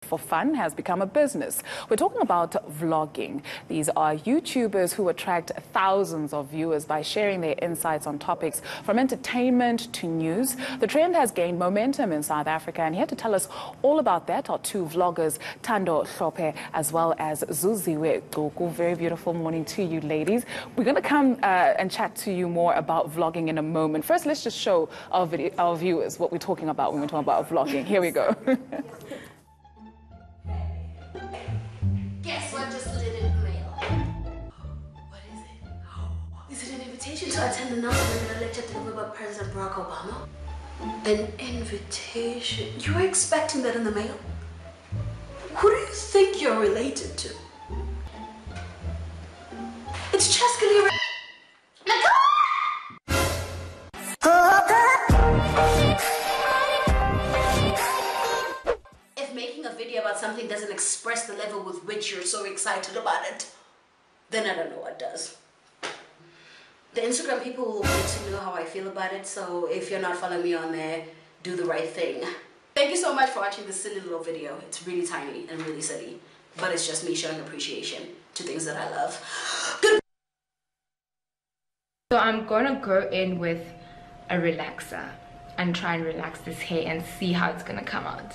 for fun has become a business. We're talking about vlogging. These are YouTubers who attract thousands of viewers by sharing their insights on topics from entertainment to news. The trend has gained momentum in South Africa, and here to tell us all about that are two vloggers, Thando Hlophe as well as Zuziwe Gqoku. Very beautiful morning to you, ladies. We're going to come and chat to you more about vlogging in a moment. First, let's just show our viewers what we're talking about when we're talking about vlogging. Here we go. Guess what just lit in the mail? What is it? Is it an invitation to attend the non-political lecture delivered by President Barack Obama? An invitation? You were expecting that in the mail? Who do you think you're related to? It's Cheska. If making a video about something doesn't express the level with which you're so excited about it, then I don't know what does. The Instagram people will get to know how I feel about it, so if you're not following me on there, do the right thing. Thank you so much for watching this silly little video. It's really tiny and really silly, but it's just me showing appreciation to things that I love. Good. So I'm gonna go in with a relaxer and try and relax this hair and see how it's gonna come out.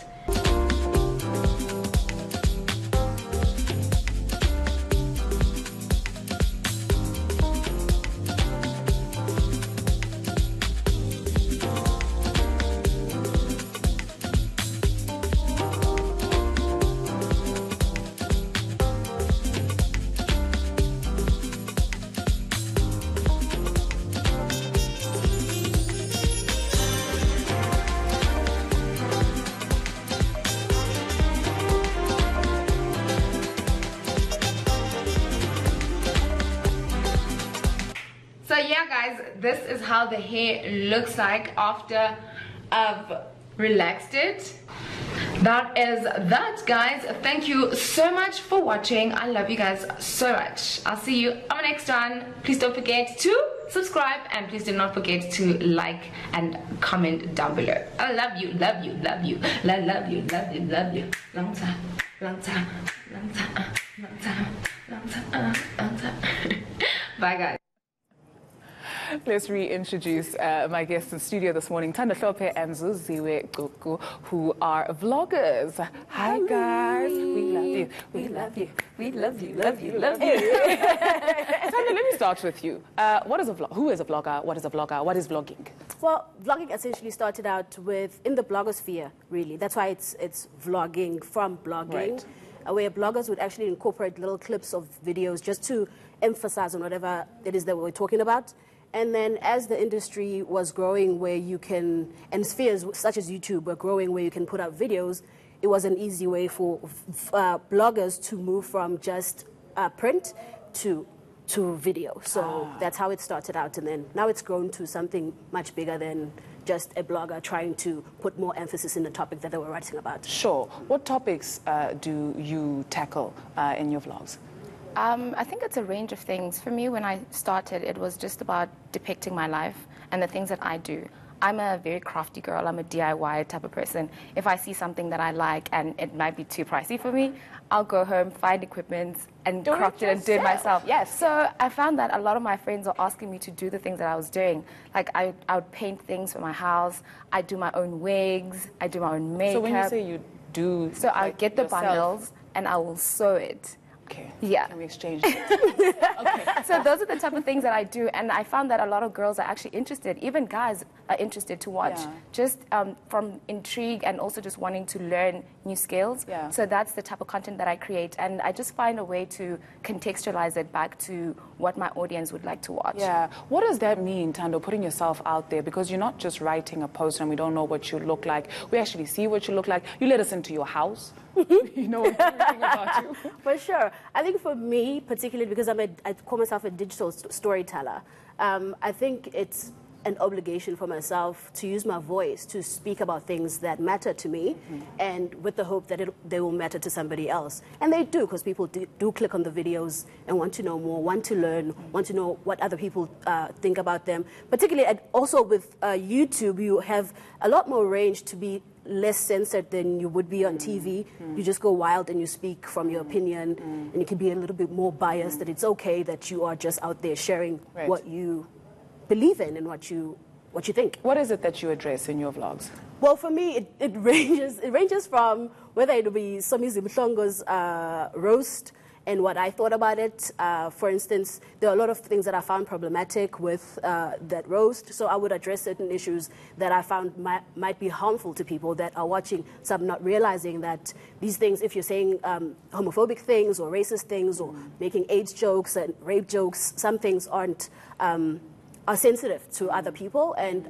So yeah guys, this is how the hair looks like after I've relaxed it. That is that, guys. Thank you so much for watching. I love you guys so much. I'll see you on the next one. Please don't forget to subscribe, and please do not forget to like and comment down below. I love you, love you, love you, love you, love you, love you. Long time, long time, long time, long time, long time, long time. Bye guys. Let's reintroduce my guests in studio this morning, Thando Hlophe and Zuziwe Gqoku, who are vloggers. Hi guys, we love you, we love you, we love you, love you, love you. Thando, let me start with you. What is a vlog? Who is a vlogger? What is a vlogger? What is vlogging? Well, vlogging essentially started out in the blogosphere, really. That's why it's vlogging from blogging, Right. Where bloggers would actually incorporate little clips of videos just to emphasize on whatever it is that we're talking about. And then as the industry was growing where you can, and spheres such as YouTube were growing where you can put out videos, it was an easy way for bloggers to move from just print to video. So that's how it started out. And then now it's grown to something much bigger than just a blogger trying to put more emphasis in the topic that they were writing about. Sure. What topics do you tackle in your vlogs? I think it's a range of things. For me, when I started, it was just about depicting my life and the things that I do. I'm a very crafty girl. I'm a DIY type of person. If I see something that I like and it might be too pricey for me, I'll go home, find equipment, and craft it and do it myself. Yes. So I found that a lot of my friends are asking me to do the things that I was doing. Like I would paint things for my house. I do my own wigs. I do my own makeup. So when you say you do, so I get the yourself. bundles and I will sew it. Okay. Yeah. Can we exchange that? Okay. So those are the type of things that I do, and I found that a lot of girls are actually interested. Even guys are interested to watch, just from intrigue and also just wanting to learn new skills. Yeah. So that's the type of content that I create, and I just find a way to contextualize it back to what my audience would like to watch. Yeah. What does that mean, Thando, putting yourself out there? Because you're not just writing a post and we don't know what you look like. We actually see what you look like. You let us into your house. You know everything about you. For sure. I think for me, particularly because I call myself a digital storyteller, I think it's an obligation for myself to use my voice to speak about things that matter to me, and with the hope that they will matter to somebody else. And they do, because people do click on the videos and want to know more, want to learn, want to know what other people think about them. Particularly, also with YouTube, you have a lot more range to be less censored than you would be on TV. You just go wild and you speak from your opinion, and you can be a little bit more biased, that it's okay that you are just out there sharing what you believe in and what you think. What is it that you address in your vlogs? Well, for me, it ranges from whether it will be Somi Zimhlongo's roast and what I thought about it. For instance, there are a lot of things that I found problematic with that roast, so I would address certain issues that I found might be harmful to people that are watching, some not realizing that these things, if you're saying homophobic things or racist things or making AIDS jokes and rape jokes, some things are sensitive to other people, and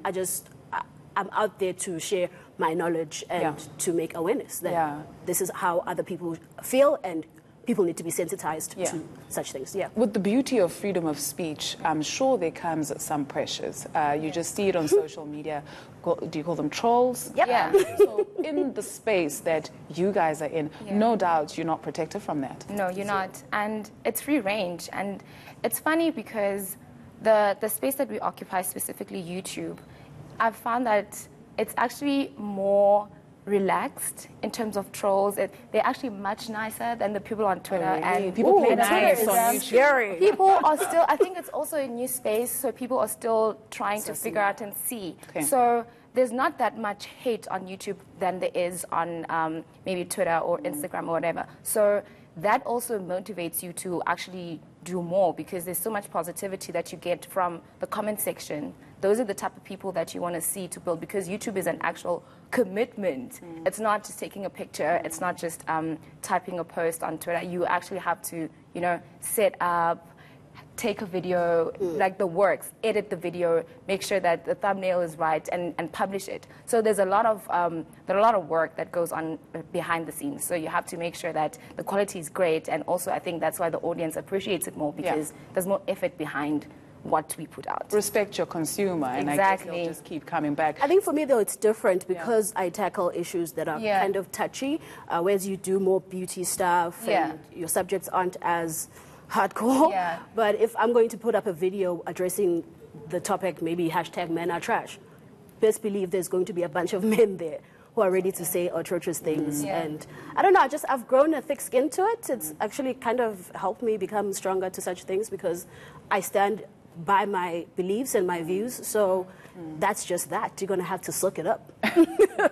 I'm out there to share my knowledge and to make awareness that this is how other people feel, and people need to be sensitized to such things. With the beauty of freedom of speech, I'm sure there comes some pressures. You just see it on social media. Do you call them trolls? Yep. Yeah. So in the space that you guys are in, no doubt you're not protected from that. No, you're not. And it's free range. And it's funny because the space that we occupy, specifically YouTube, I've found that it's actually more relaxed in terms of trolls. They're actually much nicer than the people on Twitter. And People play nice Twitter on is YouTube. scary. people are still, I think it's also a new space, so people are still trying to figure out and see. Okay. So there's not that much hate on YouTube than there is on maybe Twitter or Instagram or whatever. So that also motivates you to actually do more, because there's so much positivity that you get from the comment section. Those are the type of people that you want to see to build, because YouTube is an actual commitment. It's not just taking a picture. It's not just typing a post on Twitter. You actually have to, set up, take a video, like the works, edit the video, make sure that the thumbnail is right, and publish it. So there's a lot of work that goes on behind the scenes. So you have to make sure that the quality is great, and also I think that's why the audience appreciates it more, because there's more effort behind what we put out. Respect your consumer, and I guess they'll just keep coming back. I think for me, though, it's different because I tackle issues that are kind of touchy, whereas you do more beauty stuff and your subjects aren't as hardcore. Yeah. But if I'm going to put up a video addressing the topic, maybe hashtag men are trash, best believe there's going to be a bunch of men there who are ready to say atrocious things. And I don't know, I've grown a thick skin to it. It's actually kind of helped me become stronger to such things, because I stand by my beliefs and my views. So that's just that. You're going to have to suck it up.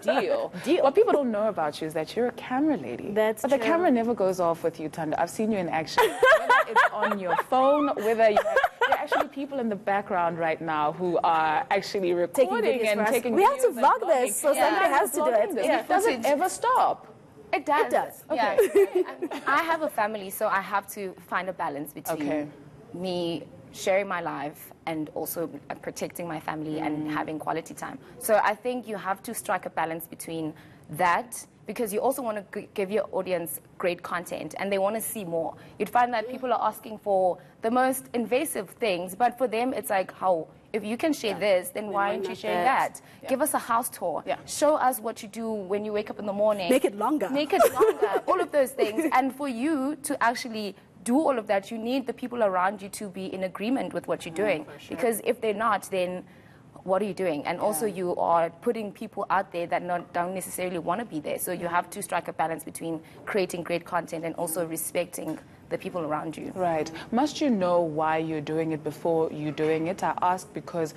Deal. What people don't know about you is that you're a camera lady. That's But the true. camera never goes off with you, Thando. I've seen you in action. Whether it's on your phone, whether there are actually people in the background right now who are actually recording and taking We have to videos and vlog this, so somebody has to do vlogging it. this. Yeah. It doesn't ever stop. It does. It does. Yeah. I have a family, so I have to find a balance between me sharing my life and also protecting my family and having quality time. So I think you have to strike a balance between that, because you also want to give your audience great content and they want to see more. You'd find that people are asking for the most invasive things, but for them it's like, how, if you can share this, then why aren't you sharing that? Give us a house tour. Show us what you do when you wake up in the morning. Make it longer. Make it longer. All of those things. And for you to actually do all of that, you need the people around you to be in agreement with what you're doing. Because if they're not, then what are you doing? And also you are putting people out there that don't necessarily want to be there. So you have to strike a balance between creating great content and also respecting the people around you. Right. Must you know why you're doing it before you're doing it? I ask because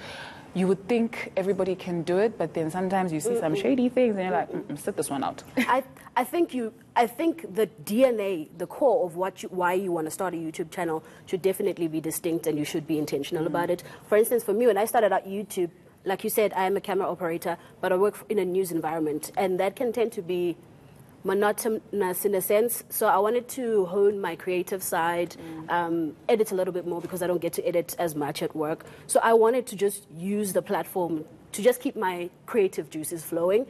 you would think everybody can do it, but then sometimes you see some shady things and you're like, sit this one out. I think the DNA, the core of why you want to start a YouTube channel should definitely be distinct, and you should be intentional about it. For instance, for me, when I started out YouTube, like you said, I am a camera operator, but I work in a news environment, and that can tend to be monotonous in a sense. So I wanted to hone my creative side, edit a little bit more because I don't get to edit as much at work. So I wanted to just use the platform to just keep my creative juices flowing.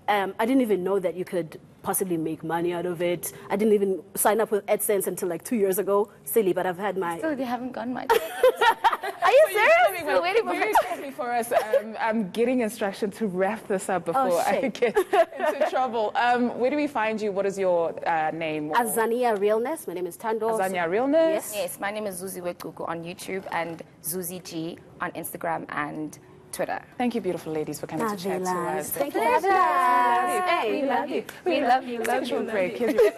I didn't even know that you could possibly make money out of it. I didn't even sign up with AdSense until like 2 years ago. Silly, but I've had my... So they haven't gone much. Are you serious? We're waiting for Very quickly for us, I'm getting instruction to wrap this up before I get into trouble. Where do we find you? What is your name? Azania Realness. My name is Thando. Azania Realness? Yes, my name is Zuzi Wekuku on YouTube and Zuzi G on Instagram and Twitter. Thank you, beautiful ladies, for coming to chat to us. Thank you for having us. We love you. We love you. Take a short break. Here's your